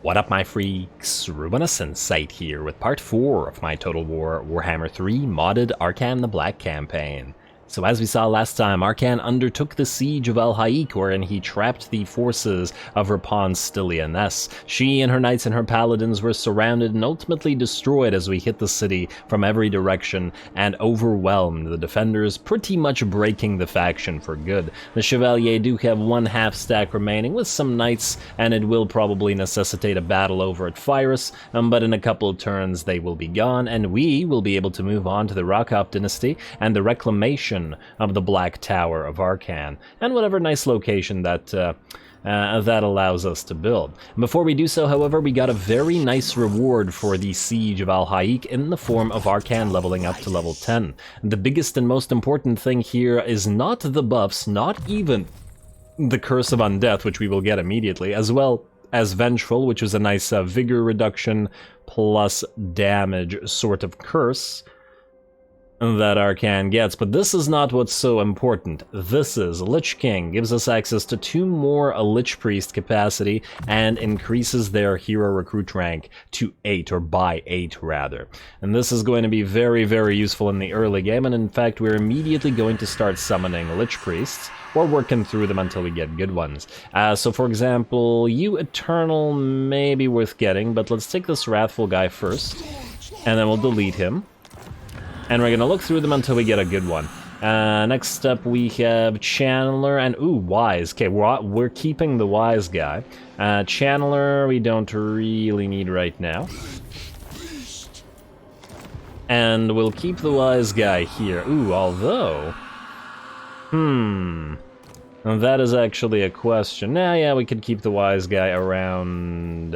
What up, my freaks? RuinousInsight here with part 4 of my Total Warhammer 3 modded Arkhan the Black campaign. So as we saw last time, Arkhan undertook the siege of Al-Haik, wherein he trapped the forces of Rapun's Stillioness. She and her knights and her paladins were surrounded and ultimately destroyed as we hit the city from every direction and overwhelmed the defenders, pretty much breaking the faction for good. The Chevalier do have one half stack remaining with some knights, and it will probably necessitate a battle over at Phyrus, but in a couple of turns they will be gone, and we will be able to move on to the Rakop dynasty and the reclamation of the Black Tower of Arkhan, and whatever nice location that that allows us to build. Before we do so, however, we got a very nice reward for the Siege of Al-Haik in the form of Arkhan leveling up to level 10. The biggest and most important thing here is not the buffs, not even the Curse of Undeath, which we will get immediately, as well as Vengeful, which is a nice vigor reduction plus damage sort of curse that Arkhan gets, but this is not what's so important. This is Lich King, gives us access to 2 more Lich Priest capacity and increases their hero recruit rank to 8, or by 8 rather. And this is going to be very, very useful in the early game, and in fact we're immediately going to start summoning Lich Priests, or working through them until we get good ones. So for example, you Eternal may be worth getting, but let's take this Wrathful guy first, and then we'll delete him. And we're gonna look through them until we get a good one. Next up we have Channeler and Wise. Okay, we're keeping the Wise guy. Channeler we don't really need right now. And we'll keep the Wise guy here. Although... that is actually a question. Yeah, we could keep the Wise guy around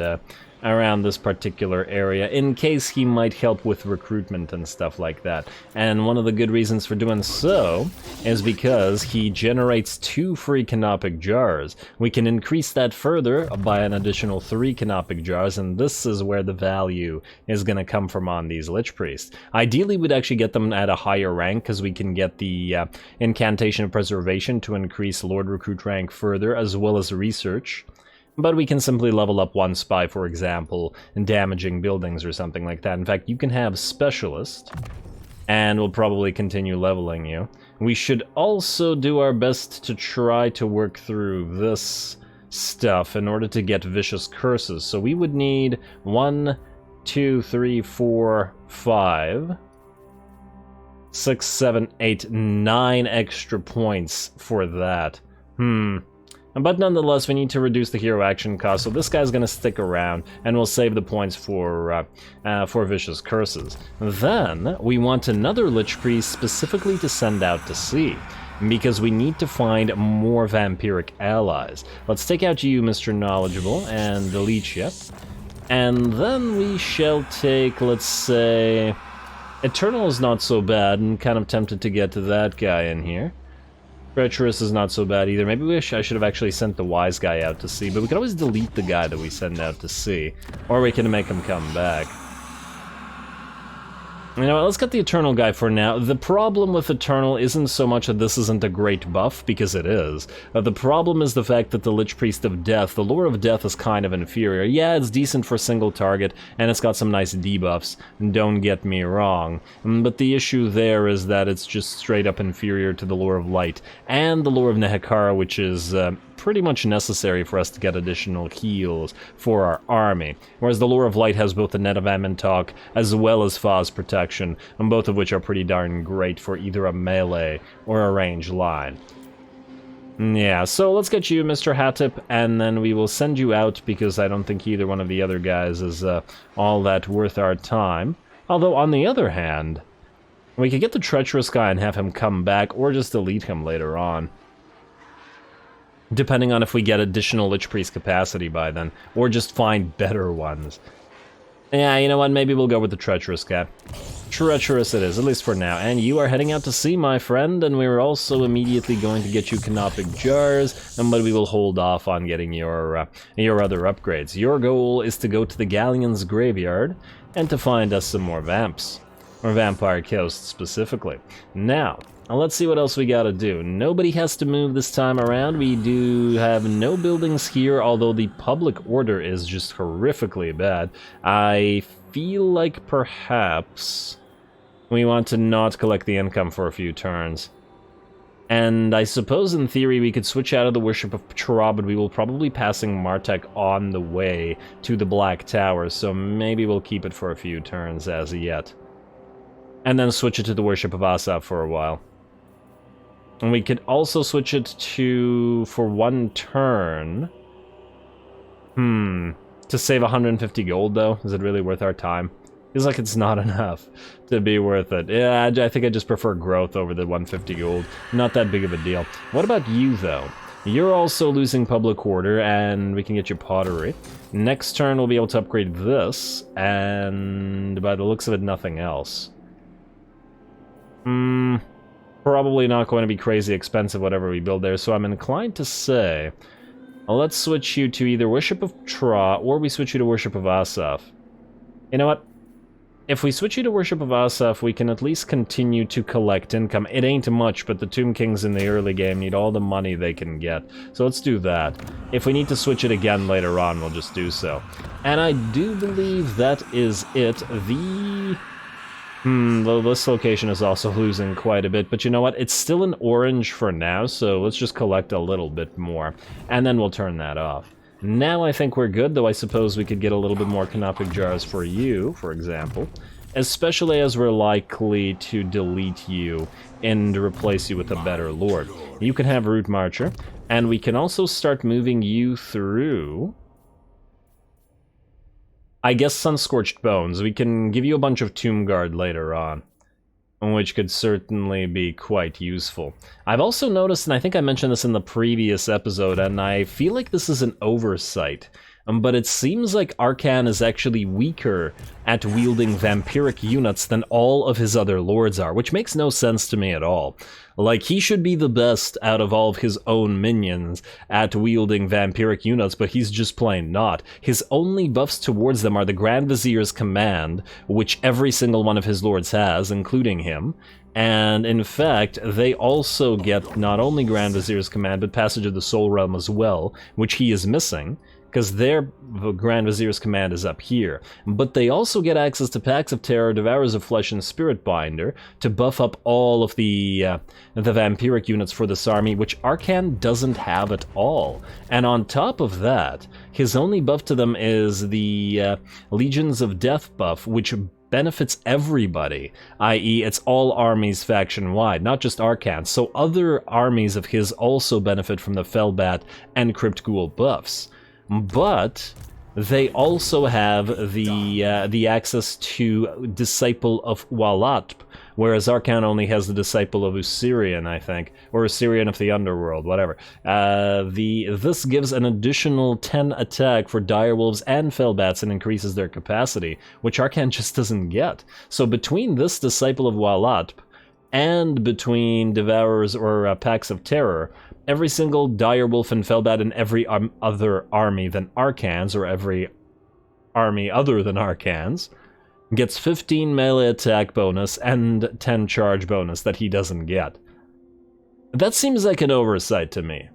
this particular area, in case he might help with recruitment and stuff like that. And one of the good reasons for doing so is because he generates 2 free canopic jars. We can increase that further by an additional 3 canopic jars, and this is where the value is going to come from on these Lich Priests. Ideally, we'd actually get them at a higher rank, because we can get the Incantation of Preservation to increase Lord Recruit rank further, as well as Research. But we can simply level up 1 spy, for example, in damaging buildings or something like that. In fact, you can have Specialist, and we'll probably continue leveling you. We should also do our best to try to work through this stuff in order to get Vicious Curses. So we would need 1, 2, 3, 4, 5, 6, 7, 8, 9 extra points for that. But nonetheless, we need to reduce the hero action cost, so this guy's gonna stick around, and we'll save the points for Vicious Curses. Then, we want another Lich Priest specifically to send out to sea, because we need to find more vampiric allies. Let's take out you, Mr. Knowledgeable, and delete you. And then we shall take, let's say... Eternal is not so bad, and kind of tempted to get to that guy in here. Treacherous is not so bad either. Maybe I should have actually sent the Wise guy out to sea, but we could always delete the guy that we send out to sea. Or we can make him come back. You know what, let's get the Eternal guy for now. The problem with Eternal isn't so much that this isn't a great buff, because it is. The problem is the fact that the Lich Priest of Death, the Lore of Death, is kind of inferior. Yeah, it's decent for single target, and it's got some nice debuffs, don't get me wrong. But the issue there is that it's just straight up inferior to the Lore of Light, and the Lore of Nehekara, which is pretty much necessary for us to get additional heals for our army. Whereas the Lore of Light has both the Net of Amantok as well as Phos Protection, and both of which are pretty darn great for either a melee or a range line. Yeah, so let's get you, Mr. Hatip, and then we will send you out, because I don't think either one of the other guys is all that worth our time. Although, on the other hand, we could get the Treacherous guy and have him come back, or just delete him later on. Depending on if we get additional Lich Priest capacity by then, or just find better ones. Yeah, you know what, maybe we'll go with the Treacherous guy. Treacherous it is, at least for now. And you are heading out to sea, my friend, and we're also immediately going to get you Canopic Jars, but we will hold off on getting your other upgrades. Your goal is to go to the Galleon's Graveyard, and to find us some more vamps. Or Vampire Coast, specifically. Now, let's see what else we gotta do. Nobody has to move this time around. We do have no buildings here, although the public order is just horrifically bad. I feel like perhaps we want to not collect the income for a few turns. And I suppose in theory we could switch out of the Worship of Tra, but we will probably passing Martek on the way to the Black Tower, so maybe we'll keep it for a few turns as yet. And then switch it to the Worship of Asaf for a while. And we could also switch it to, for one turn... To save 150 gold, though? Is it really worth our time? Feels like it's not enough to be worth it. Yeah, I think I just prefer growth over the 150 gold. Not that big of a deal. What about you, though? You're also losing public order, and we can get your pottery. Next turn, we'll be able to upgrade this, and by the looks of it, nothing else. Probably not going to be crazy expensive, whatever we build there, so I'm inclined to say... let's switch you to either Worship of Tra, or we switch you to Worship of Asaf. You know what? If we switch you to Worship of Asaf, we can at least continue to collect income. It ain't much, but the Tomb Kings in the early game need all the money they can get. So let's do that. If we need to switch it again later on, we'll just do so. And I do believe that is it. This location is also losing quite a bit, but you know what? It's still an orange for now, so let's just collect a little bit more. And then we'll turn that off. Now I think we're good, though I suppose we could get a little bit more canopic jars for you, for example. Especially as we're likely to delete you and replace you with a better lord. You can have Root Marcher, and we can also start moving you through... I guess Sun-Scorched Bones. We can give you a bunch of Tomb Guard later on, which could certainly be quite useful. I've also noticed, and I think I mentioned this in the previous episode, and I feel like this is an oversight, but it seems like Arkhan is actually weaker at wielding vampiric units than all of his other lords are, which makes no sense to me at all. Like, he should be the best out of all of his own minions at wielding vampiric units, but he's just plain not. His only buffs towards them are the Grand Vizier's Command, which every single one of his lords has, including him. And in fact, they also get not only Grand Vizier's Command, but Passage of the Soul Realm as well, which he is missing, because their Grand Vizier's Command is up here. But they also get access to Packs of Terror, Devourers of Flesh, and Spirit Binder to buff up all of the vampiric units for this army, which Arkhan doesn't have at all. And on top of that, his only buff to them is the Legions of Death buff, which benefits everybody, i.e. it's all armies faction-wide, not just Arkhan. So other armies of his also benefit from the Felbat and Crypt Ghoul buffs. But they also have the access to Disciple of Walatp, whereas Arkhan only has the Disciple of Usirian, I think, or Usirian of the Underworld, whatever. This gives an additional 10 attack for Direwolves and Felbats and increases their capacity, which Arkhan just doesn't get. So between this Disciple of Walatp and between Devourers or Packs of Terror, every single Direwolf and Felbat in every other army than Arkhan's, or every army other than Arkhan's, gets 15 melee attack bonus and 10 charge bonus that he doesn't get. That seems like an oversight to me.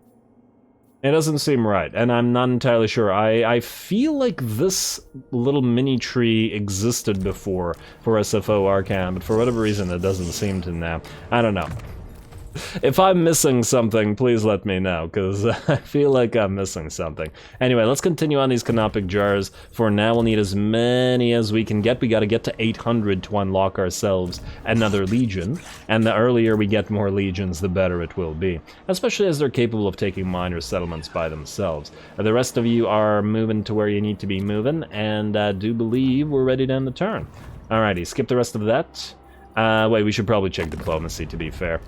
It doesn't seem right, and I'm not entirely sure. I feel like this little mini tree existed before for SFO Arkhan, but for whatever reason it doesn't seem to now. I don't know. If I'm missing something, please let me know, because I feel like I'm missing something. Anyway, let's continue on these canopic jars. For now, we'll need as many as we can get. We gotta get to 800 to unlock ourselves another legion, and the earlier we get more legions, the better it will be. Especially as they're capable of taking minor settlements by themselves. The rest of you are moving to where you need to be moving, and I do believe we're ready to end the turn. Alrighty, skip the rest of that. Wait, we should probably check diplomacy, to be fair.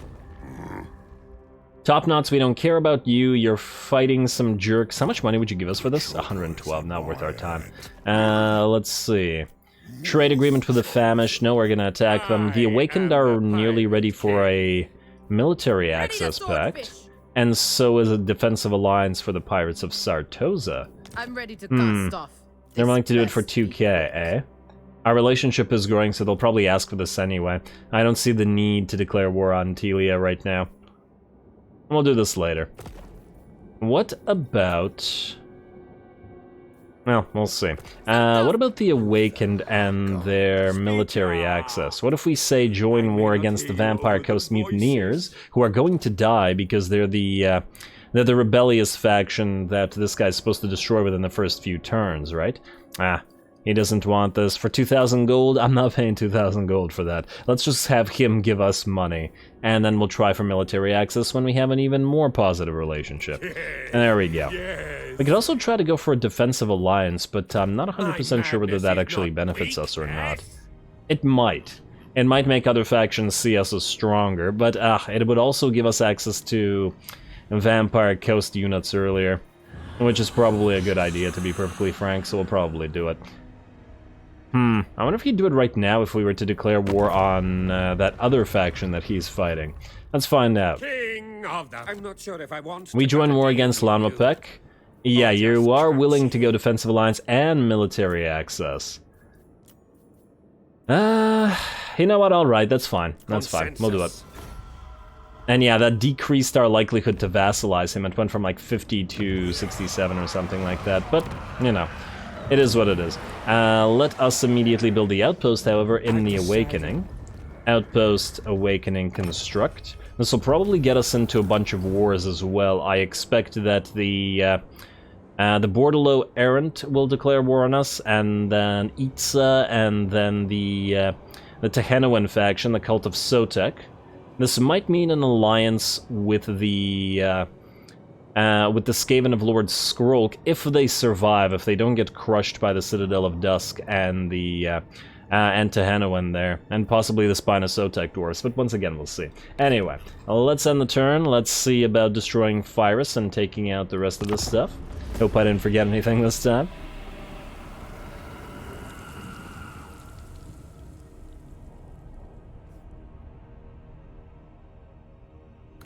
Top Knots, we don't care about you. You're fighting some jerks. How much money would you give us for this? 112, not worth our time. Let's see. Trade agreement with the Famish. No, we're gonna attack them. The Awakened are nearly ready for a military access pact. And so is a defensive alliance for the Pirates of Sartosa. I'm ready to cast off. They're willing to do it for 2k, eh? Our relationship is growing, so they'll probably ask for this anyway. I don't see the need to declare war on Telia right now. We'll do this later. What about... Well, we'll see. What about the Awakened and their military access? What if we say join war against the Vampire Coast Mutineers, who are going to die because they're the rebellious faction that this guy's supposed to destroy within the first few turns, right? He doesn't want this. For 2,000 gold, I'm not paying 2,000 gold for that. Let's just have him give us money, and then we'll try for military access when we have an even more positive relationship. And there we go. We could also try to go for a defensive alliance, but I'm not 100% sure whether that actually benefits us or not. It might. It might make other factions see us as stronger, but it would also give us access to Vampire Coast units earlier, which is probably a good idea, to be perfectly frank, so we'll probably do it. I wonder if he'd do it right now if we were to declare war on that other faction that he's fighting. Let's find out. I'm not sure if I want We join war against Lanmapek. Yeah, you are willing to go defensive alliance and military access. You know what, alright, that's fine. That's fine, we'll do it. And yeah, that decreased our likelihood to vassalize him. It went from like 50 to 67 or something like that, but, you know. It is what it is. Let us immediately build the outpost, however, in the Awakening. Outpost, Awakening, construct. This will probably get us into a bunch of wars as well. I expect that the Bordalo Errant will declare war on us, and then Itza, and then the Tehenoan faction, the Cult of Sotek. This might mean an alliance with the Skaven of Lord Skrolk, if they survive, if they don't get crushed by the Citadel of Dusk and the Tehenoan there, and possibly the Spine of Sotek dwarves, but once again, we'll see. Anyway, let's end the turn. Let's see about destroying Phyrus and taking out the rest of this stuff. Hope I didn't forget anything this time.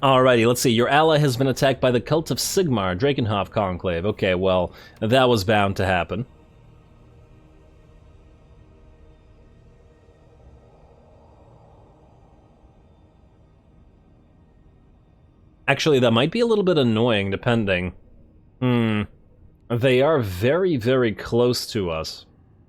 Alrighty, let's see. Your ally has been attacked by the Cult of Sigmar, Drakenhof Conclave. Okay, well, that was bound to happen. Actually, that might be a little bit annoying, depending. They are very, very close to us.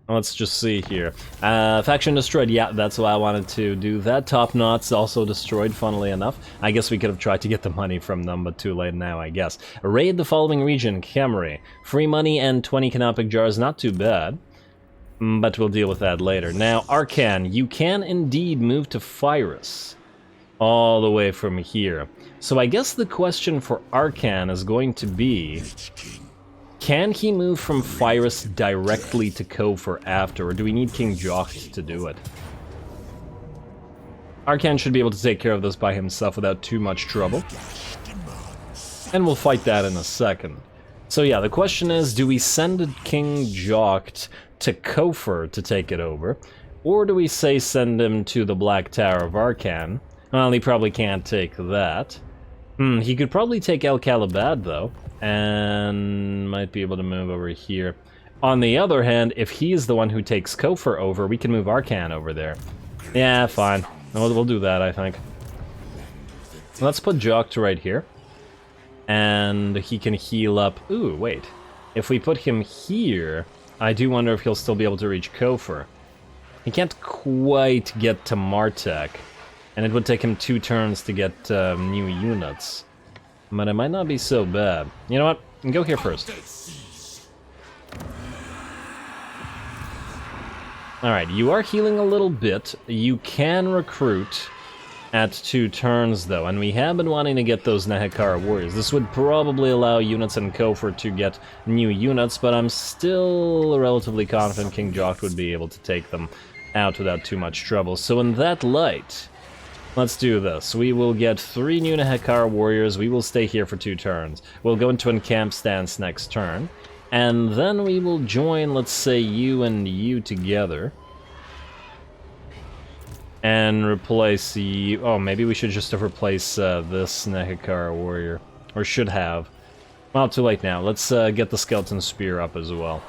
Let's just see here. Faction destroyed. Yeah, that's why I wanted to do that. Top Knots also destroyed, funnily enough. I guess we could have tried to get the money from them, but too late now, I guess. Raid the following region, Camry. Free money and 20 canopic jars, not too bad. But we'll deal with that later. Now, Arkhan, you can indeed move to Phyrus. All the way from here. So I guess the question for Arkhan is going to be... Can he move from Phyrus directly to Kofur after, or do we need King Jocht to do it? Arkhan should be able to take care of this by himself without too much trouble. And we'll fight that in a second. So yeah, the question is, do we send King Jocht to Kofur to take it over? Or do we say send him to the Black Tower of Arkhan? Well, he probably can't take that. He could probably take El Kalabad, though. And might be able to move over here. On the other hand, if he's the one who takes Kofur over, we can move Arkhan over there. Yeah, fine. We'll do that, I think. Let's put Jocht right here. And he can heal up... Ooh, wait. If we put him here, I do wonder if he'll still be able to reach Kofur. He can't quite get to Martek. And it would take him 2 turns to get new units. But it might not be so bad. You know what? Go here first. Alright, you are healing a little bit. You can recruit at 2 turns, though. And we have been wanting to get those Nehekara warriors. This would probably allow units in Kofur to get new units, but I'm still relatively confident King Jocht would be able to take them out without too much trouble. So in that light... Let's do this. We will get 3 new Nehekara warriors. We will stay here for 2 turns. We'll go into encamp stance next turn. And then we will join, let's say, you and you together. And replace you... Oh, maybe we should just have replaced this Nehekara warrior. Or should have. Well, too late now. Let's get the Skeleton Spear up as well.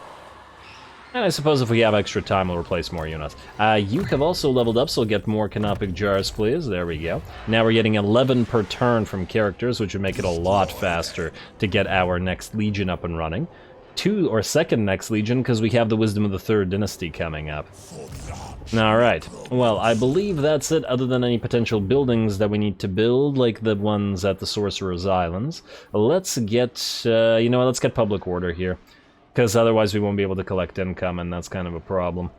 And I suppose if we have extra time, we'll replace more units. You have also leveled up, so we'll get more canopic jars, please. There we go. Now we're getting 11 per turn from characters, which would make it a lot faster to get our next Legion up and running. 2 or second next Legion, because we have the Wisdom of the Third Dynasty coming up. Alright, well, I believe that's it, other than any potential buildings that we need to build, like the ones at the Sorcerer's Islands. Let's get, you know what, let's get Public Order here. Because otherwise we won't be able to collect income, and that's kind of a problem.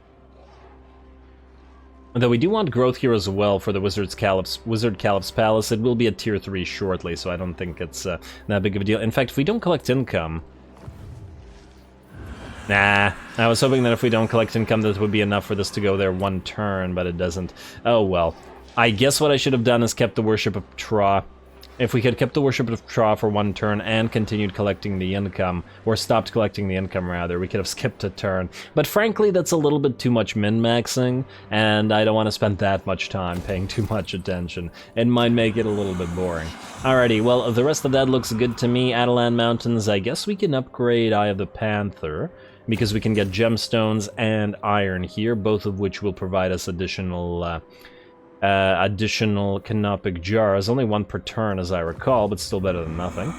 Though we do want growth here as well for the Wizard Caliph's Palace. It will be a tier 3 shortly, so I don't think it's that big of a deal. In fact, if we don't collect income... Nah, I was hoping that if we don't collect income that would be enough for this to go there one turn, but it doesn't. Oh well. I guess what I should have done is kept the Worship of Tra. If we had kept the Worship of Tra for one turn and continued collecting the income, or stopped collecting the income rather, we could have skipped a turn. But frankly, that's a little bit too much min-maxing, and I don't want to spend that much time paying too much attention. It might make it a little bit boring. Alrighty, well, the rest of that looks good to me. Atalan Mountains, I guess we can upgrade Eye of the Panther, because we can get gemstones and iron here, both of which will provide us additional canopic jars. Only 1 per turn, as I recall, but still better than nothing.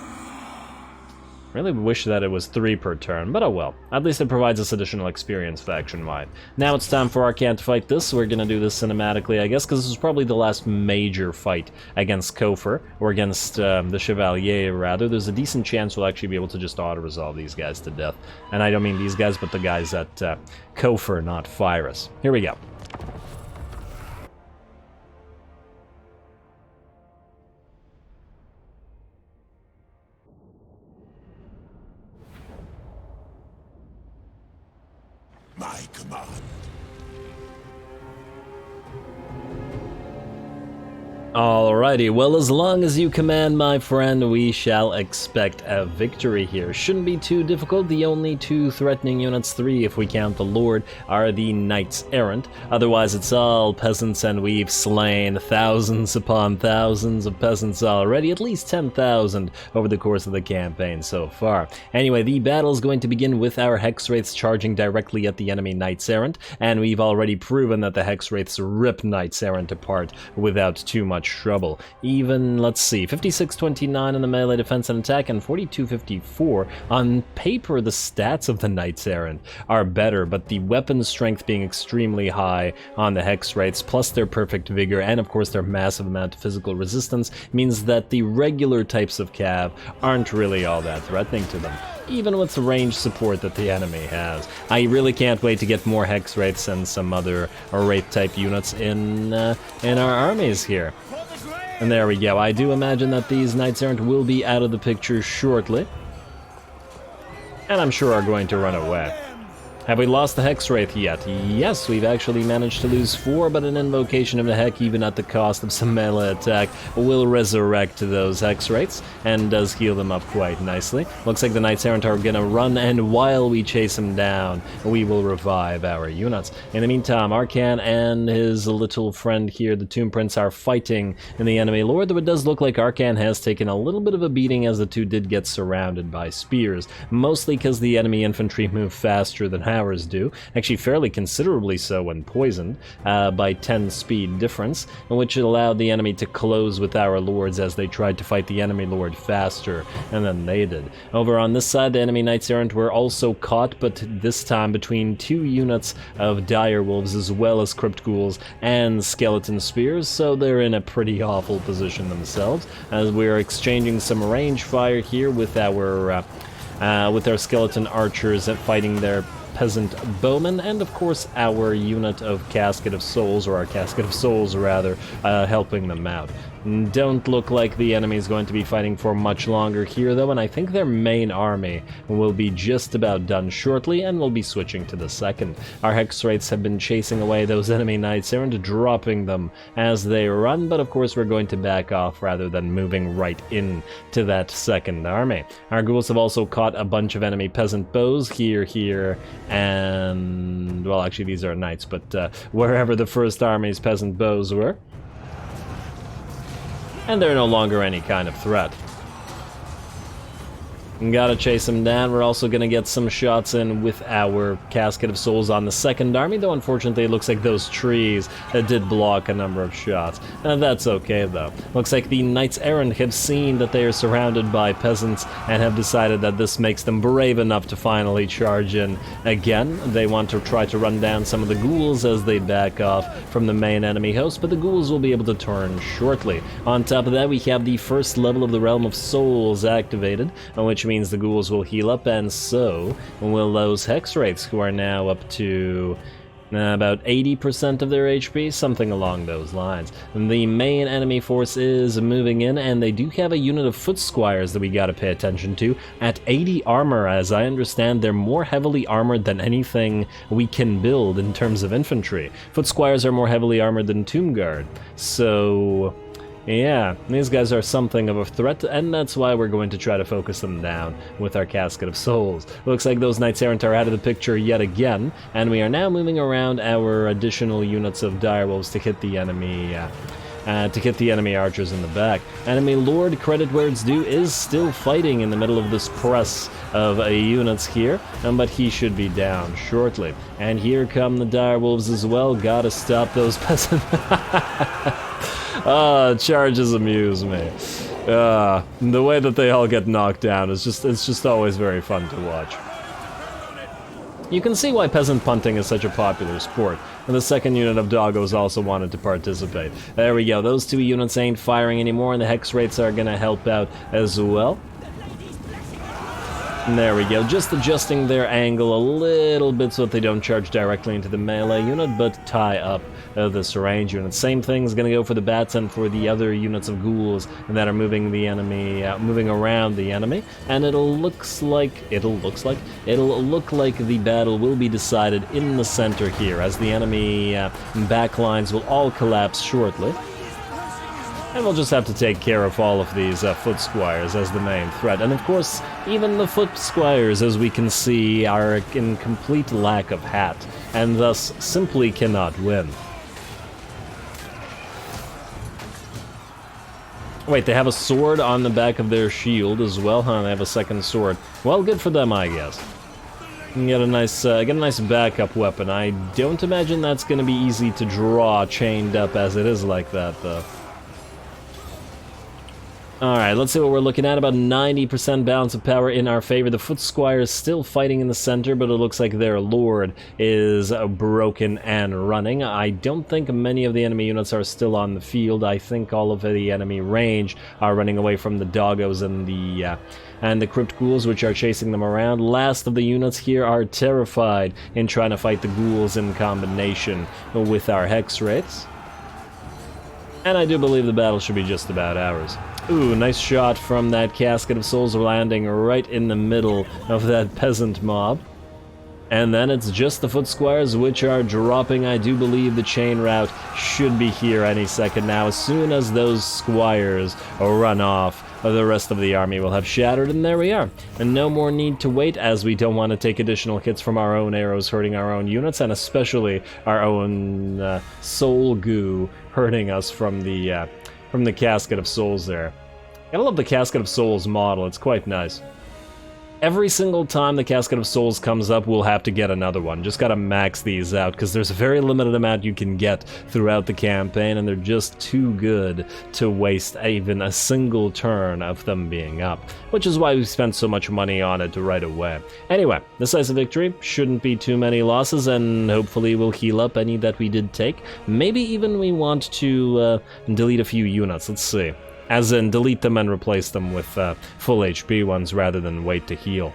Really wish that it was 3 per turn, but oh well. At least it provides us additional experience faction-wide. Now it's time for Arkhan to fight this. We're gonna do this cinematically, I guess, because this is probably the last major fight against Kofir, or against the Chevalier, rather. There's a decent chance we'll actually be able to just auto-resolve these guys to death. And I don't mean these guys, but the guys at Kofir, not Phyrus. Here we go. My command. Alrighty, well, as long as you command, my friend, we shall expect a victory here. Shouldn't be too difficult. The only 2 threatening units, 3 if we count the Lord, are the Knights Errant. Otherwise, it's all peasants, and we've slain thousands upon thousands of peasants already, at least 10,000 over the course of the campaign so far. Anyway, the battle is going to begin with our Hex Wraiths charging directly at the enemy Knights Errant, and we've already proven that the Hex Wraiths rip Knights Errant apart without too much trouble. Even, let's see, 56-29 in the melee defense and attack, and 42-54. On paper, the stats of the Knights Errant are better, but the weapon strength being extremely high on the Hex Wraiths, plus their perfect vigor, and of course their massive amount of physical resistance, means that the regular types of cav aren't really all that threatening to them, even with the range support that the enemy has. I really can't wait to get more Hex Wraiths and some other Wraith-type units in our armies here. And there we go. I do imagine that these Knights Errant will be out of the picture shortly, and I'm sure are going to run away. Have we lost the Hex Wraith yet? Yes, we've actually managed to lose 4, but an Invocation of the Heck, even at the cost of some melee attack, will resurrect those Hex Wraiths, and does heal them up quite nicely. Looks like the Knights Errant are gonna run, and while we chase them down, we will revive our units. In the meantime, Arkhan and his little friend here, the Tomb Prince, are fighting in the enemy lord, though it does look like Arkhan has taken a little bit of a beating, as the two did get surrounded by spears, mostly because the enemy infantry move faster than ours do, actually fairly considerably so when poisoned, by 10 speed difference, which allowed the enemy to close with our lords as they tried to fight the enemy lord faster than they did. Over on this side, the enemy Knights Errant were also caught, but this time between 2 units of dire wolves as well as crypt ghouls and skeleton spears, so they're in a pretty awful position themselves, as we're exchanging some range fire here with our skeleton archers fighting their peasant bowmen, and of course our unit of Casket of Souls, or our Casket of Souls rather, helping them out. Don't look like the enemy is going to be fighting for much longer here though, and I think their main army will be just about done shortly, and we'll be switching to the second. Our Hex Wraiths have been chasing away those enemy Knights Errant, dropping them as they run, but of course we're going to back off rather than moving right in to that second army. Our ghouls have also caught a bunch of enemy peasant bows here, and, well, actually these are knights, but wherever the first army's peasant bows were. And they're no longer any kind of threat. Gotta chase him down. We're also gonna get some shots in with our Casket of Souls on the second army, though unfortunately it looks like those trees did block a number of shots. That's okay though. Looks like the Knights Errant have seen that they are surrounded by peasants and have decided that this makes them brave enough to finally charge in again. They want to try to run down some of the ghouls as they back off from the main enemy host, but the ghouls will be able to turn shortly. On top of that, we have the first level of the Realm of Souls activated, which means the ghouls will heal up, and so will those hex wraiths, who are now up to about 80% of their HP, something along those lines. The main enemy force is moving in, and they do have a unit of foot squires that we gotta pay attention to. At 80 armor, as I understand, they're more heavily armored than anything we can build in terms of infantry. Foot squires are more heavily armored than Tomb Guard, so yeah, these guys are something of a threat, and that's why we're going to try to focus them down with our Casket of Souls. Looks like those Knights Errant are out of the picture yet again, and we are now moving around our additional units of direwolves to hit the enemy archers in the back. Enemy Lord, credit where it's due, is still fighting in the middle of this press of units here, but he should be down shortly. And here come the direwolves as well. Gotta stop those peasants. Charges amuse me. The way that they all get knocked down is it's just always very fun to watch. You can see why peasant punting is such a popular sport, and the second unit of doggos also wanted to participate. There we go, those two units ain't firing anymore, and the hex rates are gonna help out as well. And there we go, just adjusting their angle a little bit so that they don't charge directly into the melee unit, but tie up this range unit. Same thing's gonna go for the bats and for the other units of ghouls that are moving the enemy, moving around the enemy. And it'll look like the battle will be decided in the center here, as the enemy backlines will all collapse shortly. And we'll just have to take care of all of these foot squires as the main threat. And of course, even the foot squires, as we can see, are in complete lack of hat, and thus simply cannot win. Wait, they have a sword on the back of their shield as well, huh? They have a second sword. Well, good for them, I guess. And get a nice backup weapon. I don't imagine that's going to be easy to draw chained up as it is like that, though. Alright, let's see what we're looking at. About 90% balance of power in our favor. The foot squire is still fighting in the center, but it looks like their lord is broken and running. I don't think many of the enemy units are still on the field. I think all of the enemy range are running away from the doggos and the crypt ghouls, which are chasing them around. Last of the units here are terrified in trying to fight the ghouls in combination with our hex wraiths. And I do believe the battle should be just about ours. Ooh, nice shot from that Casket of Souls, landing right in the middle of that peasant mob. And then it's just the foot squires which are dropping. I do believe the chain route should be here any second now. As soon as those squires run off, the rest of the army will have shattered, and there we are. And no more need to wait, as we don't want to take additional hits from our own arrows hurting our own units, and especially our own soul goo hurting us from the Casket of Souls there. I love the Casket of Souls model, it's quite nice. Every single time the Casket of Souls comes up, we'll have to get another one. Just gotta max these out, because there's a very limited amount you can get throughout the campaign, and they're just too good to waste even a single turn of them being up. Which is why we spent so much money on it right away. Anyway, decisive victory, shouldn't be too many losses, and hopefully we'll heal up any that we did take. Maybe even we want to delete a few units, let's see. As in, delete them and replace them with full HP ones rather than wait to heal.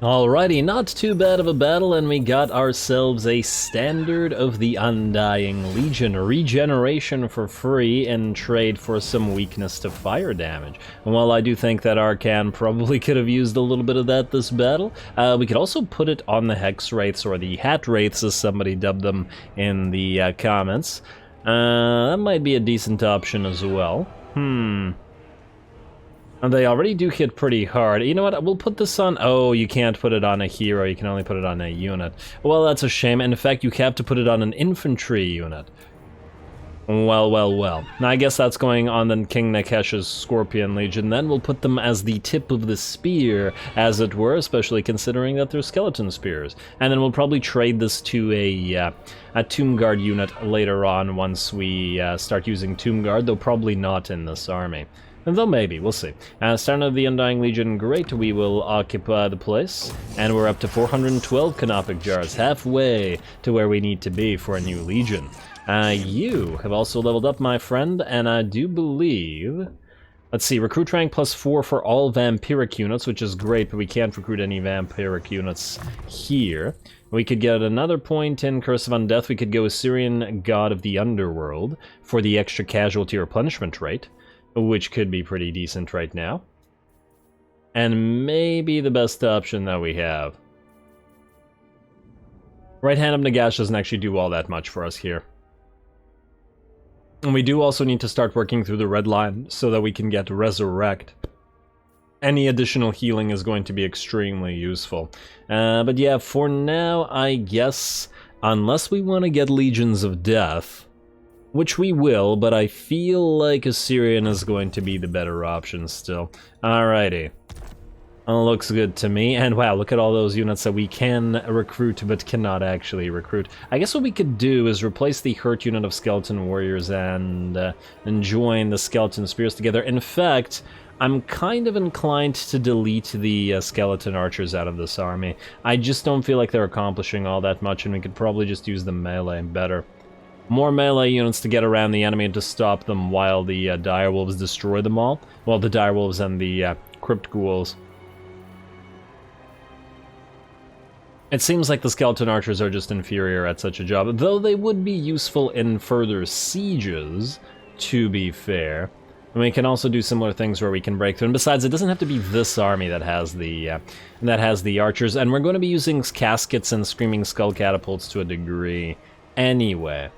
Alrighty, not too bad of a battle, and we got ourselves a Standard of the Undying Legion. Regeneration for free in trade for some weakness to fire damage. And while I do think that Arkhan probably could have used a little bit of that this battle, we could also put it on the Hex Wraiths, or the Hat Wraiths as somebody dubbed them in the comments. That might be a decent option as well. And they already do hit pretty hard. You know what, we'll put this on... Oh, you can't put it on a hero, you can only put it on a unit. Well, that's a shame. In fact, you have to put it on an infantry unit. Well, well, well. Now, I guess that's going on then King Nakesh's Scorpion Legion. Then we'll put them as the tip of the spear, as it were, especially considering that they're skeleton spears. And then we'll probably trade this to a Tomb Guard unit later on once we start using Tomb Guard, though probably not in this army. Though maybe, we'll see. Starting of the Undying Legion, great, we will occupy the place. And we're up to 412 Canopic Jars, halfway to where we need to be for a new Legion. You have also leveled up, my friend, and I do believe... Let's see, recruit rank +4 for all vampiric units, which is great, but we can't recruit any vampiric units here. We could get another point in Curse of Undeath. We could go Assyrian God of the Underworld for the extra casualty replenishment rate, which could be pretty decent right now. And maybe the best option that we have. Right Hand of Nagash doesn't actually do all that much for us here. And we do also need to start working through the red line so that we can get Resurrect. Any additional healing is going to be extremely useful. But yeah, for now, I guess, unless we want to get Legions of Death, which we will, but I feel like Assyrian is going to be the better option still. Alrighty. Looks good to me, and wow, look at all those units that we can recruit but cannot actually recruit. I guess what we could do is replace the hurt unit of skeleton warriors and join the skeleton spears together. In fact, I'm kind of inclined to delete the skeleton archers out of this army. I just don't feel like they're accomplishing all that much, and we could probably just use the melee better. More melee units to get around the enemy and to stop them while the direwolves destroy them all. Well, the direwolves and the crypt ghouls. It seems like the skeleton archers are just inferior at such a job, though they would be useful in further sieges, to be fair. And we can also do similar things where we can break through. And besides, it doesn't have to be this army that has the archers, and we're going to be using caskets and screaming skull catapults to a degree. Anyway,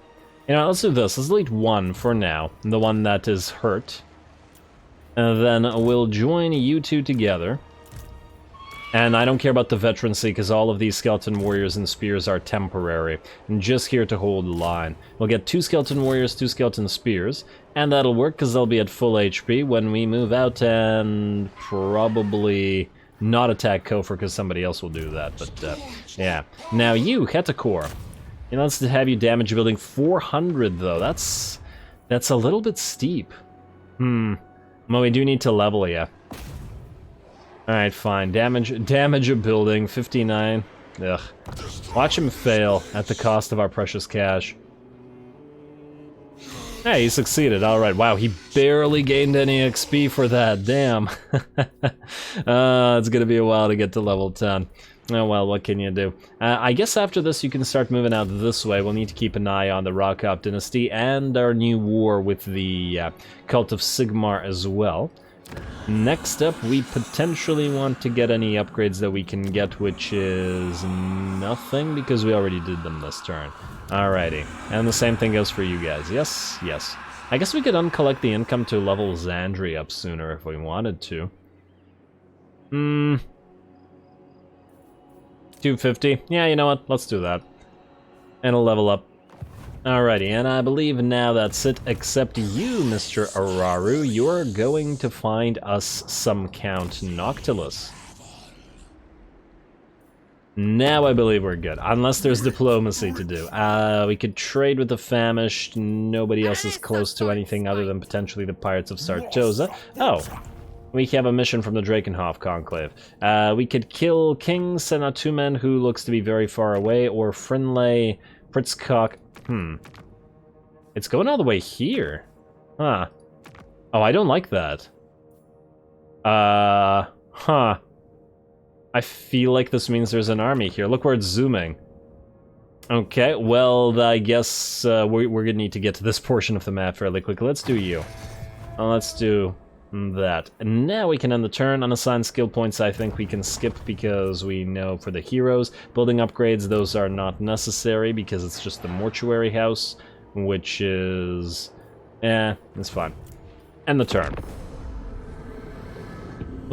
you know, let's do this. Let's delete one for now, the one that is hurt. And then we'll join you two together. And I don't care about the veterancy, because all of these skeleton warriors and spears are temporary, and just here to hold the line. We'll get 2 skeleton warriors, 2 skeleton spears, and that'll work, because they'll be at full HP when we move out, and probably not attack Kofar, because somebody else will do that, but yeah. Now you, Hetakor. You know, let's have you damage building 400, though. That's a little bit steep. Well, we do need to level you. Alright, fine. Damage a building, 59. Ugh. Watch him fail at the cost of our precious cash. Hey, he succeeded. Alright, wow, he barely gained any XP for that. Damn. It's gonna be a while to get to level 10. Oh well, what can you do? I guess after this you can start moving out this way. We'll need to keep an eye on the Rockop Dynasty and our new war with the Cult of Sigmar as well. Next up, we potentially want to get any upgrades that we can get, which is nothing, because we already did them this turn. Alrighty, and the same thing goes for you guys. Yes, yes. I guess we could uncollect the income to level Xandri up sooner if we wanted to. 250? Yeah, you know what? Let's do that. And a level up. Alrighty, and I believe now that's it, except you, Mr. Araru, you're going to find us some Count Noctilus. Now I believe we're good, unless there's diplomacy to do. We could trade with the Famished, nobody else is close to anything other than potentially the Pirates of Sartosa. Oh, we have a mission from the Drakenhof Conclave. We could kill King Senatumen, who looks to be very far away, or Frinley Pritzcock. It's going all the way here. Huh. Oh, I don't like that. Huh. I feel like this means there's an army here. Look where it's zooming. Okay, well, I guess we're gonna need to get to this portion of the map fairly quickly. Let's do you. Let's do that. And now we can end the turn. Unassigned skill points I think we can skip because we know for the heroes. Building upgrades, those are not necessary because it's just the mortuary house, which is... it's fine. End the turn.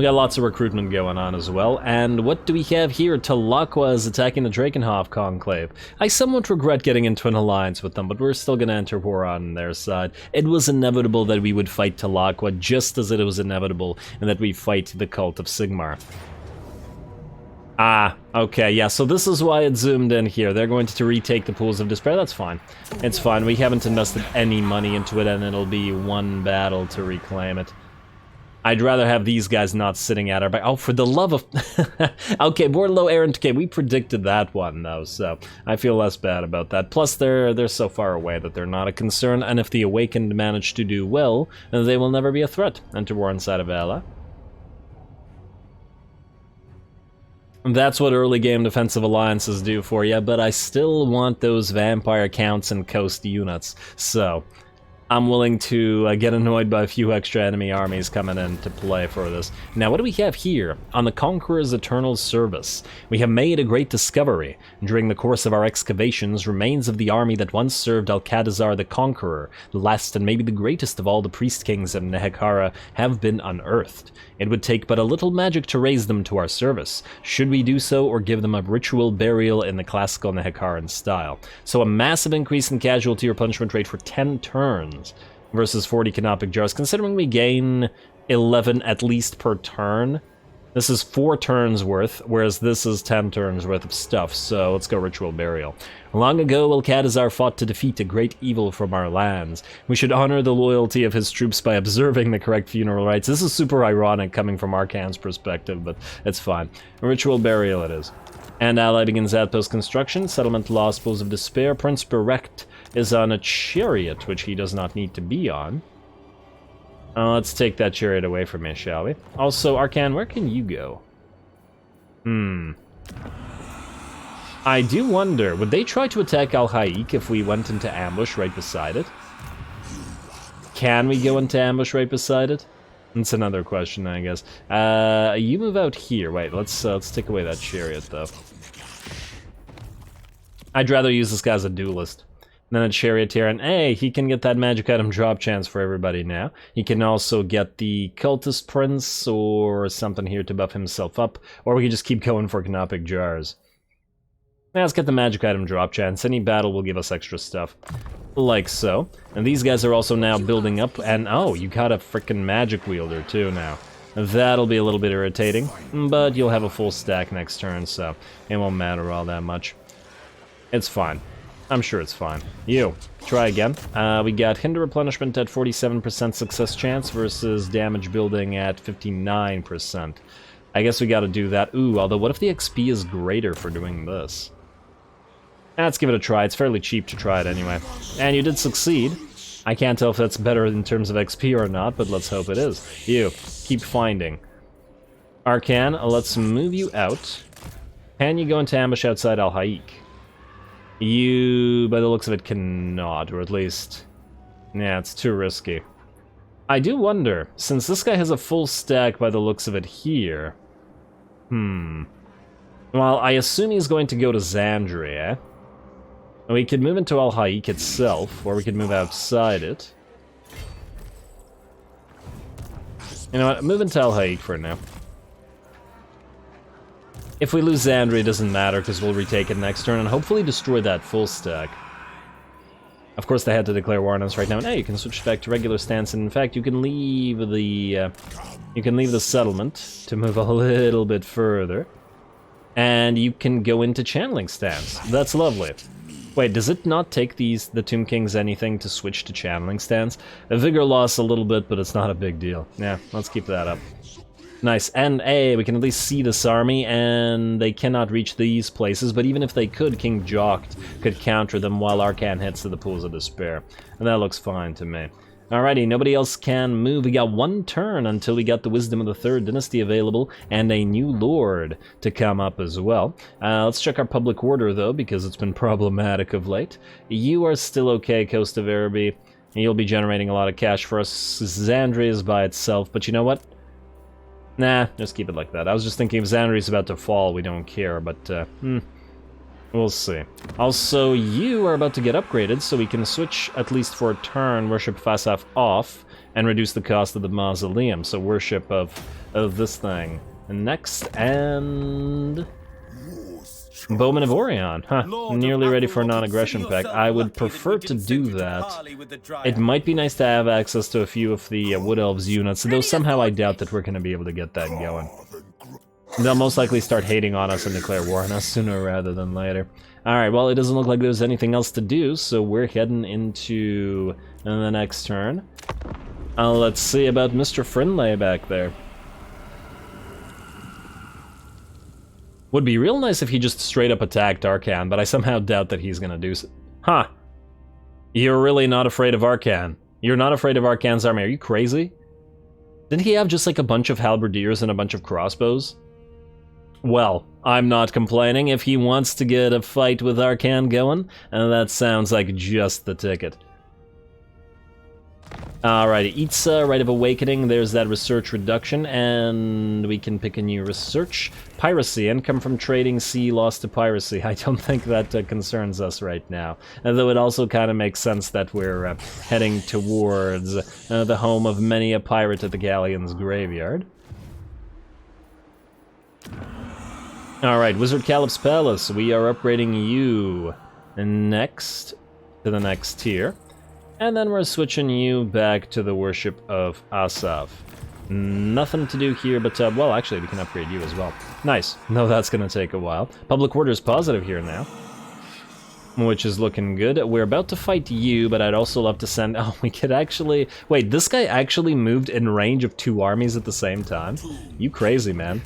We got lots of recruitment going on as well, and what do we have here? Talaqua is attacking the Drakenhof Conclave. I somewhat regret getting into an alliance with them, but we're still gonna enter war on their side. It was inevitable that we would fight Talaqua, just as it was inevitable and that we fight the Cult of Sigmar. Ah, okay, yeah, so this is why it zoomed in here. They're going to retake the Pools of Despair. That's fine. It's fine. We haven't invested any money into it, and it'll be one battle to reclaim it. I'd rather have these guys not sitting at our back. Oh, for the love of... Okay, Bordello Errant. Okay, we predicted that one, though, so I feel less bad about that. Plus, they're so far away that they're not a concern, and if the Awakened manage to do well, then they will never be a threat. Enter war inside of Ella. That's what early game defensive alliances do for you, but I still want those vampire counts and coast units, so I'm willing to get annoyed by a few extra enemy armies coming into play for this. Now, what do we have here? On the Conqueror's Eternal Service, we have made a great discovery. During the course of our excavations, remains of the army that once served Alcatazar the Conqueror, the last and maybe the greatest of all the priest kings of Nehekhara, have been unearthed. It would take but a little magic to raise them to our service. Should we do so, or give them a ritual burial in the classical Nehekharan style? So a massive increase in casualty or punishment rate for 10 turns versus 40 canopic jars, considering we gain 11 at least per turn. This is 4 turns worth, whereas this is 10 turns worth of stuff, so let's go Ritual Burial. Long ago, Alcatazar fought to defeat a great evil from our lands. We should honor the loyalty of his troops by observing the correct funeral rites. This is super ironic coming from Arkhan's perspective, but it's fine. Ritual Burial it is. And Ally begins outpost construction, settlement lost, Pools of Despair. Prince Berect is on a chariot, which he does not need to be on. Let's take that chariot away from me, shall we? Also, Arkhan, where can you go? I do wonder, would they try to attack Al-Haik if we went into ambush right beside it? Can we go into ambush right beside it? That's another question, I guess. You move out here. Wait, let's take away that chariot, though. I'd rather use this guy as a duelist than a charioteer, and hey, he can get that magic item drop chance for everybody now. He can also get the Cultist Prince or something here to buff himself up, or we can just keep going for Canopic Jars. Now let's get the magic item drop chance. Any battle will give us extra stuff. Like so. And these guys are also now building up, and oh, you got a frickin' magic wielder too now. That'll be a little bit irritating, but you'll have a full stack next turn, so it won't matter all that much. It's fine. I'm sure it's fine. You, try again. We got Hinder Replenishment at 47% success chance versus damage building at 59%. I guess we gotta do that. Ooh, although what if the XP is greater for doing this? Let's give it a try. It's fairly cheap to try it anyway. And you did succeed. I can't tell if that's better in terms of XP or not, but let's hope it is. You, keep finding. Arkhan, let's move you out. Can you go into ambush outside Al-Haik? You, by the looks of it, cannot, or at least... yeah, it's too risky. I do wonder, since this guy has a full stack by the looks of it here... Well, I assume he's going to go to Xandria. We could move into Al-Haik itself, or we could move outside it. You know what, move into Al-Haik for now. If we lose Xandria, it doesn't matter, because we'll retake it next turn and hopefully destroy that full stack. Of course, they had to declare war on us right now. Now you can switch back to regular stance, and in fact, you can leave the settlement to move a little bit further, and you can go into channeling stance. That's lovely. Wait, does it not take the Tomb Kings anything to switch to channeling stance? A vigor loss a little bit, but it's not a big deal. Yeah, let's keep that up. Nice, and hey, we can at least see this army, and they cannot reach these places, but even if they could, King Jokt could counter them while Arkhan heads to the Pools of Despair. And that looks fine to me. Alrighty, nobody else can move. We got one turn until we got the Wisdom of the Third Dynasty available, and a new Lord to come up as well. Let's check our public order, though, because it's been problematic of late. You are still okay, Coast of Araby. You'll be generating a lot of cash for us. Xandria is by itself, but you know what? Nah, just keep it like that. I was just thinking if Xandria's about to fall, we don't care, but, we'll see. Also, you are about to get upgraded, so we can switch, at least for a turn, Worship Fasaf off, and reduce the cost of the Mausoleum. So Worship of of this thing. And next, and... Bowman of Orion, huh, nearly ready for a non-aggression pack. I would prefer to do that. It might be nice to have access to a few of the Wood Elves units, though somehow I doubt that we're going to be able to get that going. They'll most likely start hating on us and declare war on us sooner rather than later. Alright, well, it doesn't look like there's anything else to do, so we're heading into the next turn. Let's see about Mr. Friendly back there. Would be real nice if he just straight up attacked Arkhan, but I somehow doubt that he's gonna do so. Huh. You're really not afraid of Arkhan. You're not afraid of Arkhan's army. Are you crazy? Didn't he have just like a bunch of halberdiers and a bunch of crossbows? Well, I'm not complaining if he wants to get a fight with Arkhan going, and that sounds like just the ticket. Alright, Itza, Rite of Awakening, there's that research reduction, and we can pick a new research. Piracy, income from trading, sea lost to piracy. I don't think that concerns us right now. Although it also kind of makes sense that we're heading towards the home of many a pirate at the galleon's graveyard. Alright, Wizard Calip's Palace, we are upgrading you next to the next tier. And then we're switching you back to the worship of Asaf. Nothing to do here, but, well, actually, we can upgrade you as well. Nice. No, that's gonna take a while. Public order is positive here now, which is looking good. We're about to fight you, but I'd also love to send... Oh, we could actually... Wait, this guy actually moved in range of 2 armies at the same time? You crazy, man.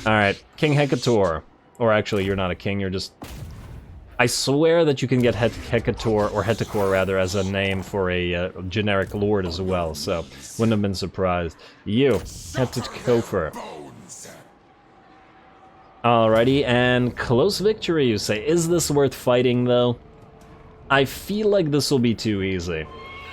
Alright, King Hecator. Or actually, you're not a king, you're just... I swear that you can get Hecator, or Heticor rather, as a name for a generic lord as well, so wouldn't have been surprised. You, Heticopher. Alrighty, and close victory, you say. Is this worth fighting, though? I feel like this will be too easy.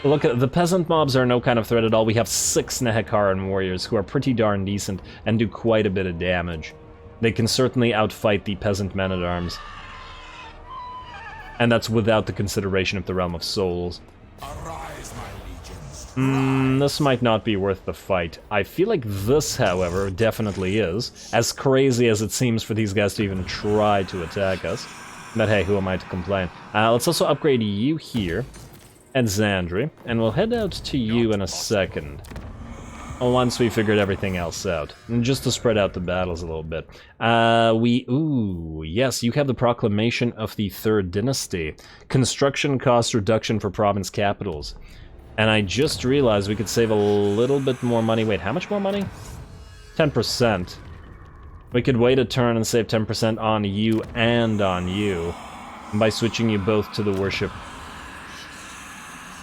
Look, the peasant mobs are no kind of threat at all. We have 6 Nehekaran warriors who are pretty darn decent and do quite a bit of damage. They can certainly outfight the peasant men-at-arms. And that's without the consideration of the Realm of Souls. Arise, my legions. This might not be worth the fight. I feel like this, however, definitely is. As crazy as it seems for these guys to even try to attack us. But hey, who am I to complain? Let's also upgrade you here at Xandri, and we'll head out to you in a second. Once we figured everything else out. And just to spread out the battles a little bit. Ooh, yes, you have the Proclamation of the Third Dynasty. Construction cost reduction for province capitals. And I just realized we could save a little bit more money. Wait, how much more money? 10%. We could wait a turn and save 10% on you and on you. By switching you both to the worship.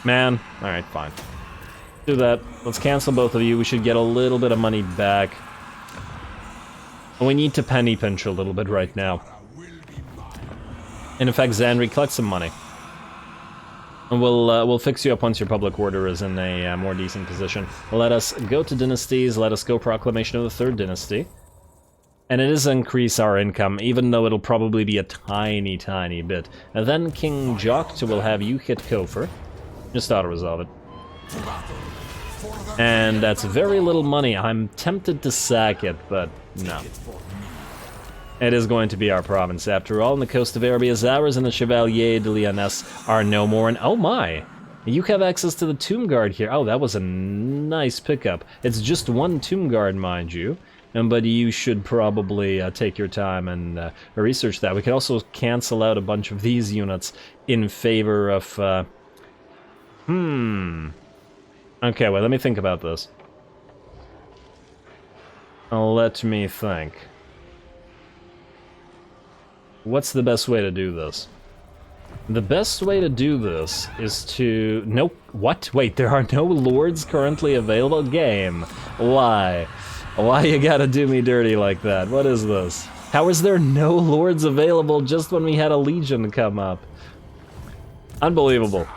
Man, alright, fine. Do that. Let's cancel both of you. We should get a little bit of money back. We need to penny pinch a little bit right now. And in fact, Xandri, collect some money. And we'll fix you up once your public order is in a more decent position. Let us go to dynasties. Let us go Proclamation of the Third Dynasty. And it is increase our income, even though it'll probably be a tiny, tiny bit. And then King Jokta will have you hit Kofor. Just auto-resolve it. And that's very little money. I'm tempted to sack it, but no. It is going to be our province after all, and the coast of Arabia is ours, and the Chevalier de Lyonesse are no more. And oh my! You have access to the Tomb Guard here. Oh, that was a nice pickup. It's just 1 Tomb Guard, mind you. But you should probably take your time and research that. We could also cancel out a bunch of these units in favor of... Okay, well, let me think about this. Let me think. What's the best way to do this? The best way to do this is to... Nope. What? Wait, there are no lords currently available? Game. Why? Why you gotta do me dirty like that? What is this? How is there no lords available just when we had a legion come up? Unbelievable.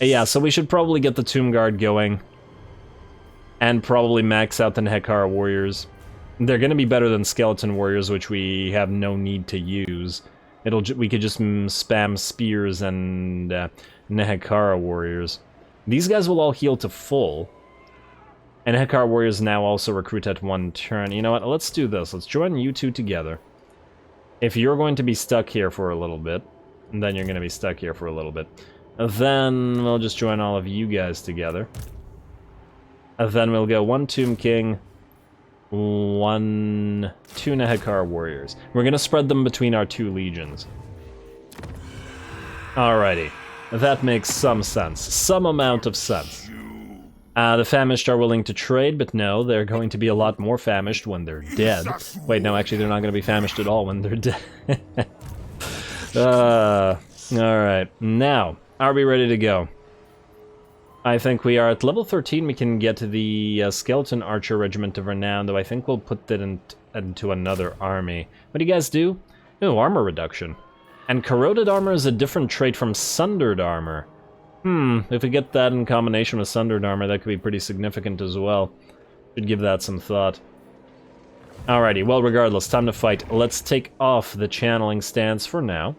Yeah, so we should probably get the Tomb Guard going. And probably max out the Nehekara warriors. They're gonna be better than skeleton warriors, which we have no need to use. We could just spam spears and Nehekara warriors. These guys will all heal to full. And Hekar Warriors now also recruit at 1 turn. You know what, let's do this. Let's join you two together. If you're going to be stuck here for a little bit, then you're going to be stuck here for a little bit. Then we'll just join all of you guys together. Then we'll go 1 Tomb King, 1 Tuna Hekar Warriors. We're going to spread them between our 2 legions. Alrighty. That makes some sense. Some amount of sense. The famished are willing to trade, but no, they're going to be a lot more famished when they're dead. Wait, no, actually they're not going to be famished at all when they're dead. Alright. Now, are we ready to go? I think we are at level 13. We can get the Skeleton Archer Regiment of Renown, though I think we'll put that into another army. What do you guys do? Oh, armor reduction. And corroded armor is a different trait from sundered armor. If we get that in combination with sundered armor, that could be pretty significant as well. Should give that some thought. Alrighty, well, regardless, time to fight. Let's take off the channeling stance for now.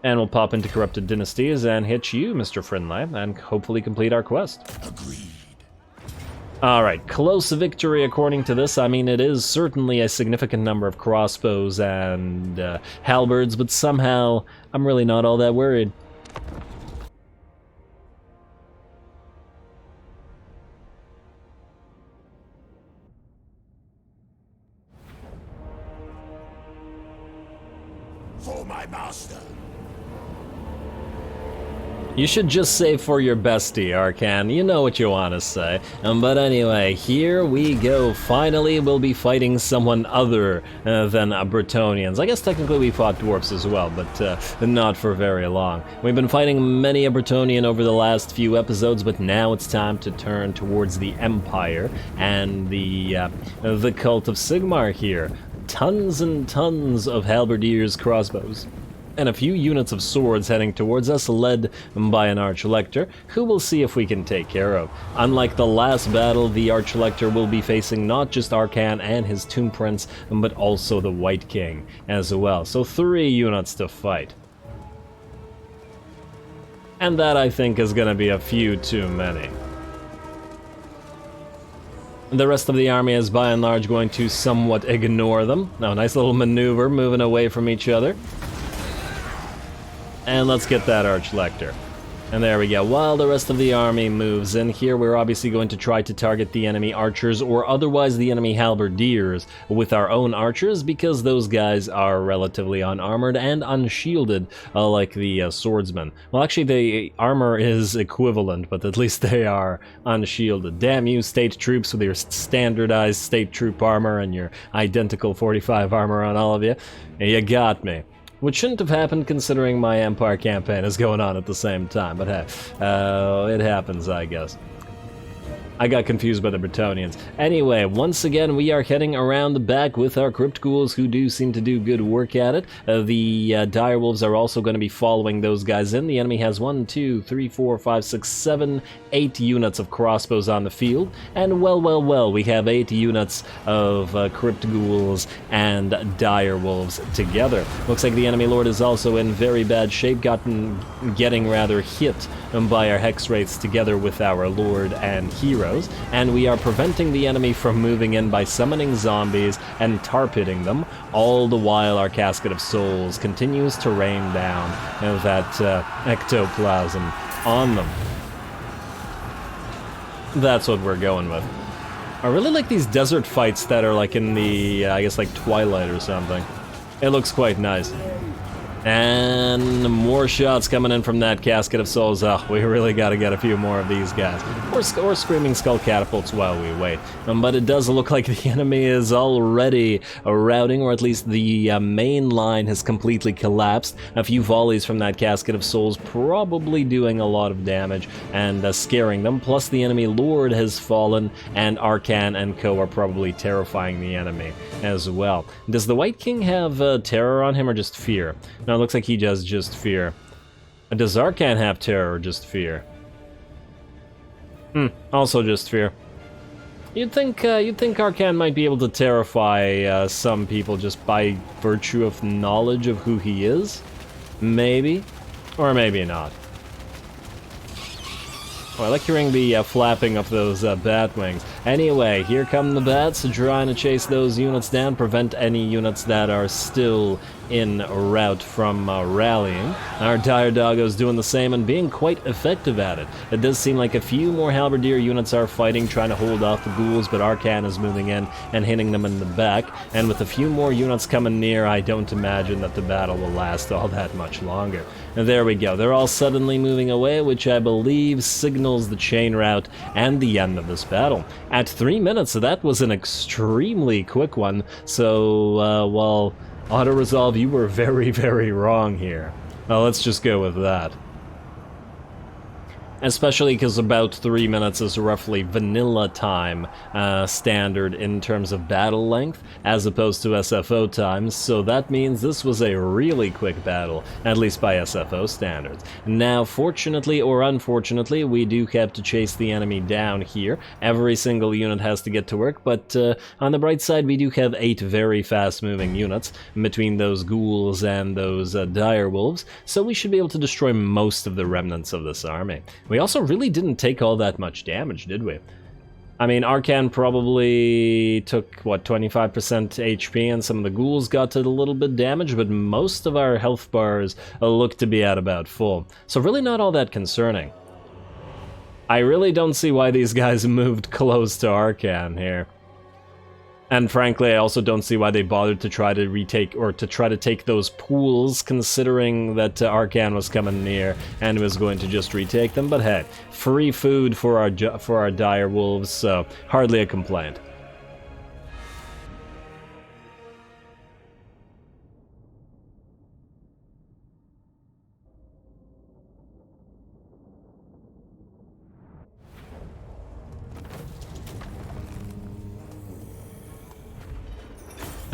And we'll pop into Corrupted Dynasties and hit you, Mr. Friendly, and hopefully complete our quest. Agreed. Alright, close victory according to this. I mean, it is certainly a significant number of crossbows and halberds, but somehow I'm really not all that worried. For my master. You should just say for your bestie, Arkhan. You know what you want to say. But anyway, here we go. Finally, we'll be fighting someone other than Bretonnians. I guess technically we fought dwarfs as well, but not for very long. We've been fighting many a Bretonnian over the last few episodes, but now it's time to turn towards the Empire and the cult of Sigmar here. Tons and tons of halberdiers, crossbows, and a few units of swords heading towards us, led by an Archlector, who we'll see if we can take care of. Unlike the last battle, the Archlector will be facing not just Arkhan and his Tomb Prince, but also the White King as well. So 3 units to fight. And that, I think, is going to be a few too many. The rest of the army is by and large going to somewhat ignore them. Now, nice little maneuver, moving away from each other. And let's get that Archlector. And there we go. While the rest of the army moves in here, we're obviously going to try to target the enemy archers, or otherwise the enemy halberdiers, with our own archers, because those guys are relatively unarmored and unshielded, like the swordsmen. Well, actually, the armor is equivalent, but at least they are unshielded. Damn you, state troops, with your standardized state troop armor and your identical 45 armor on all of you. You got me. Which shouldn't have happened considering my Empire campaign is going on at the same time, but hey, it happens, I guess. I got confused by the Bretonnians. Anyway, once again, we are heading around the back with our Crypt Ghouls, who do seem to do good work at it. The Direwolves are also going to be following those guys in. The enemy has 1, 2, 3, 4, 5, 6, 7, 8 units of crossbows on the field. And well, we have 8 units of Crypt Ghouls and Direwolves together. Looks like the enemy lord is also in very bad shape, getting rather hit by our Hex Wraiths together with our lord and heroes. And we are preventing the enemy from moving in by summoning zombies and tar-pitting them, all the while our Casket of Souls continues to rain down that ectoplasm on them. That's what we're going with. I really like these desert fights that are like in the, I guess like Twilight or something. It looks quite nice. And more shots coming in from that Casket of Souls. Oh, we really gotta get a few more of these guys. Or Screaming Skull Catapults while we wait. But it does look like the enemy is already routing, or at least the main line has completely collapsed. A few volleys from that Casket of Souls probably doing a lot of damage and scaring them. Plus the enemy lord has fallen, and Arkhan and co are probably terrifying the enemy as well. Does the White King have terror on him, or just fear? No, it looks like he does just fear. Does Arkhan have terror or just fear? Also just fear. You'd think Arkhan might be able to terrify some people just by virtue of knowledge of who he is? Maybe. Or maybe not. Oh, I like hearing the flapping of those bat wings. Anyway, here come the bats trying to chase those units down, prevent any units that are still in route from rallying. Our dire doggo's doing the same and being quite effective at it. It does seem like a few more halberdier units are fighting, trying to hold off the ghouls, but Arkhan is moving in and hitting them in the back, and with a few more units coming near, I don't imagine that the battle will last all that much longer. And there we go, they're all suddenly moving away, which I believe signals the chain route and the end of this battle. At 3 minutes, so that was an extremely quick one, so, well, auto-resolve, you were very, very wrong here. Well, let's just go with that. Especially because about 3 minutes is roughly vanilla time standard in terms of battle length, as opposed to SFO times, so that means this was a really quick battle, at least by SFO standards. Now, fortunately or unfortunately, we do have to chase the enemy down here. Every single unit has to get to work, but on the bright side, we do have 8 very fast-moving units between those ghouls and those dire wolves, so we should be able to destroy most of the remnants of this army. We also really didn't take all that much damage, did we? I mean, Arkhan probably took, what, 25% HP, and some of the ghouls got a little bit damaged, but most of our health bars look to be at about full. So really not all that concerning. I really don't see why these guys moved close to Arkhan here. And frankly, I also don't see why they bothered to try to retake, or to try to take those pools, considering that Arkhan was coming near and was going to just retake them. But hey, free food for our dire wolves, so hardly a complaint.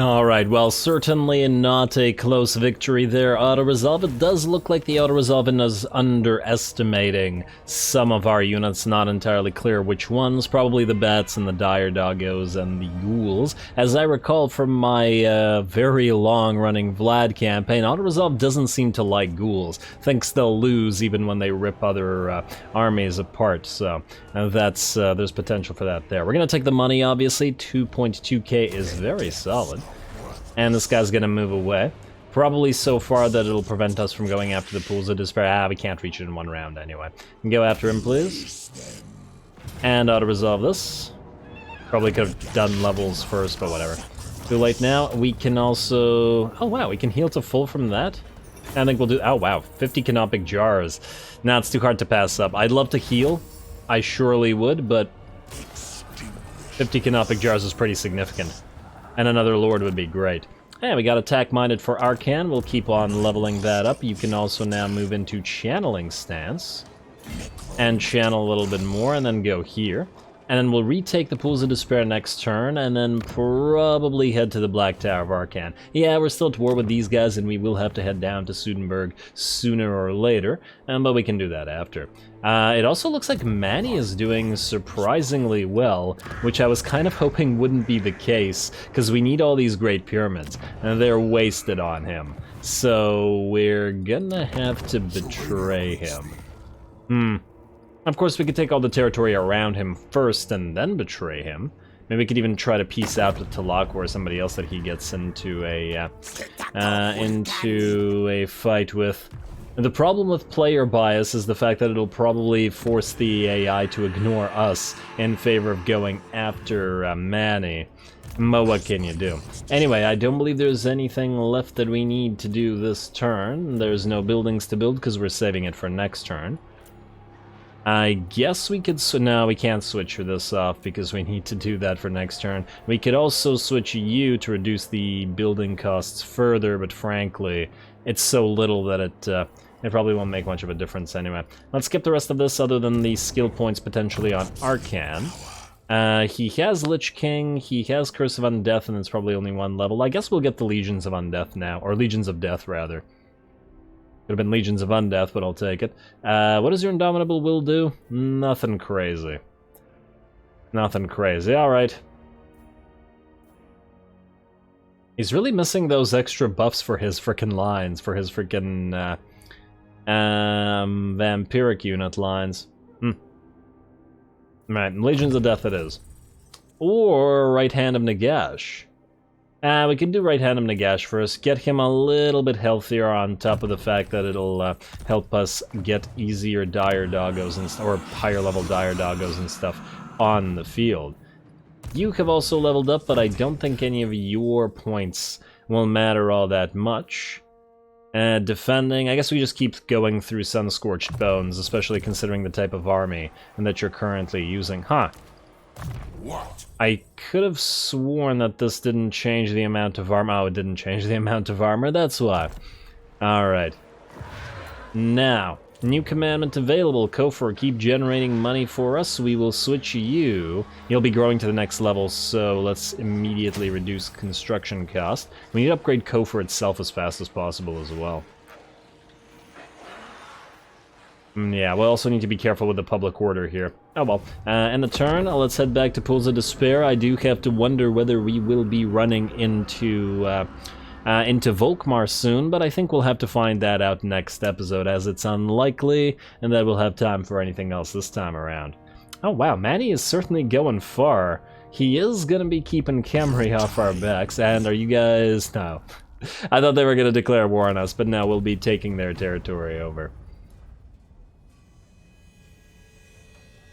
Alright, well, certainly not a close victory there, auto-resolve. It does look like the auto-resolve is underestimating some of our units, not entirely clear which ones, probably the bats and the dire doggos and the ghouls. As I recall from my very long-running Vlad campaign, auto-resolve doesn't seem to like ghouls, thinks they'll lose even when they rip other armies apart, so that's there's potential for that there. We're gonna take the money, obviously. 2.2k is very solid. And this guy's gonna move away. Probably so far that it'll prevent us from going after the pools of despair. We can't reach it in one round anyway. Go after him, please. And auto-resolve this. Probably could have done levels first, but whatever. Too late now. We can also... Oh wow, we can heal to full from that? I think we'll do... Oh wow, 50 canopic jars. Now it's too hard to pass up. I'd love to heal. I surely would, but 50 canopic jars is pretty significant. And another lord would be great. And we got attack minded for Arkhan. We'll keep on leveling that up. You can also now move into channeling stance. And channel a little bit more, and then go here. And then we'll retake the Pools of Despair next turn, and then probably head to the Black Tower of Arkhan. Yeah, we're still at war with these guys, and we will have to head down to Sudenburg sooner or later, but we can do that after. It also looks like Manny is doing surprisingly well, which I was kind of hoping wouldn't be the case, because we need all these Great Pyramids, and they're wasted on him. So we're gonna have to betray him. Of course, we could take all the territory around him first and then betray him. Maybe we could even try to peace out with Talak or somebody else that he gets into a fight with. And the problem with player bias is the fact that it'll probably force the AI to ignore us in favor of going after Manny. But what can you do? Anyway, I don't believe there's anything left that we need to do this turn. There's no buildings to build because we're saving it for next turn. I guess we could... No, we can't switch this off because we need to do that for next turn. We could also switch you to reduce the building costs further, but frankly, it's so little that it probably won't make much of a difference anyway. Let's skip the rest of this other than the skill points potentially on Arkhan. He has Lich King, he has Curse of Undeath, and it's probably only one level. I guess we'll get the Legions of Undeath now, or Legions of Death, rather. Could have been Legions of Undeath, but I'll take it. What does your Indomitable Will do? Nothing crazy. Nothing crazy, alright. He's really missing those extra buffs for his frickin' lines, for his frickin' vampiric unit lines. Right, Legions of Death it is. or Right Hand of Nagash. We can do Right Hand of Nagash first, get him a little bit healthier on top of the fact that it'll help us get easier dire doggos and or higher level dire doggos and stuff on the field. You have also leveled up, but I don't think any of your points will matter all that much. Defending, I guess we just keep going through Sun-Scorched Bones, especially considering the type of army and that you're currently using. Huh. What? I could have sworn that this didn't change the amount of armor. Oh, it didn't change the amount of armor, that's why. Alright. Now, new commandment available. Kofor, keep generating money for us. We will switch you. You'll be growing to the next level, so let's immediately reduce construction cost. We need to upgrade Kofor itself as fast as possible as well. Yeah, we'll also need to be careful with the public order here. Oh well. And the turn, let's head back to Pools of Despair. I do have to wonder whether we will be running into Volkmar soon, but I think we'll have to find that out next episode, as it's unlikely, and that we'll have time for anything else this time around. Oh wow, Manny is certainly going far. He is gonna be keeping Camry off our backs, and are you guys... No. I thought they were gonna declare war on us, but no, we'll be taking their territory over.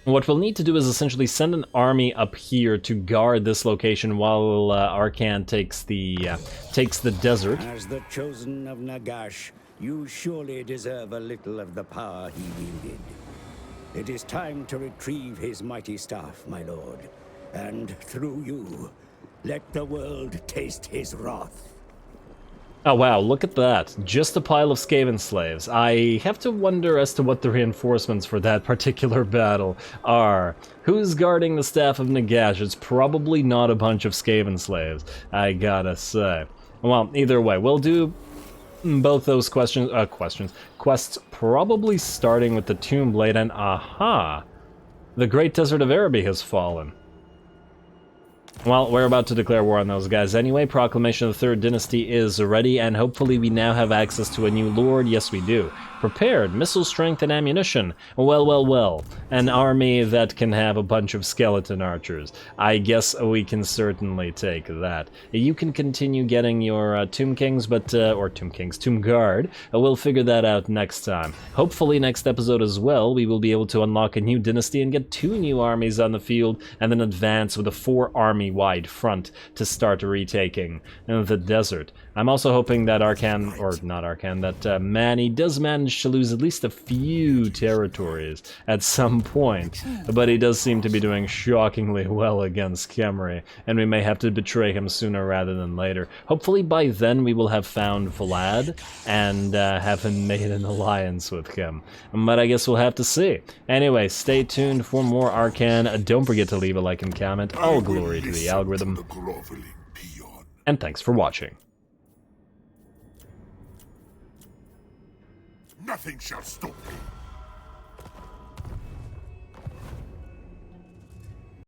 What we'll need to do is essentially send an army up here to guard this location while Arkhan takes the desert. As the chosen of Nagash, you surely deserve a little of the power he wielded. It is time to retrieve his mighty staff, my lord, and through you, let the world taste his wrath. Oh wow, look at that. Just a pile of Skaven slaves. I have to wonder as to what the reinforcements for that particular battle are. Who's guarding the staff of Nagash? It's probably not a bunch of Skaven slaves, I gotta say. Well, either way, we'll do both those quests, probably starting with the Tomb Blade, and aha! The Great Desert of Araby has fallen. Well, we're about to declare war on those guys anyway. Proclamation of the Third Dynasty is ready, and hopefully we now have access to a new lord. Yes, we do. Prepared, missile strength and ammunition. Well, well, well. An army that can have a bunch of skeleton archers. I guess we can certainly take that. You can continue getting your Tomb Kings, but, or Tomb Kings, Tomb Guard. We'll figure that out next time. Hopefully next episode as well, we will be able to unlock a new dynasty and get 2 new armies on the field, and then advance with a 4-army-wide front to start retaking the desert. I'm also hoping that Arkhan, or not Arkhan, that Manny does manage to lose at least a few territories at some point, but he does seem to be doing shockingly well against Khemri, and we may have to betray him sooner rather than later. Hopefully by then we will have found Vlad and have made an alliance with him, but I guess we'll have to see. Anyway, stay tuned for more Arkhan. Don't forget to leave a like and comment. All glory to the algorithm, and thanks for watching. Nothing shall stop me.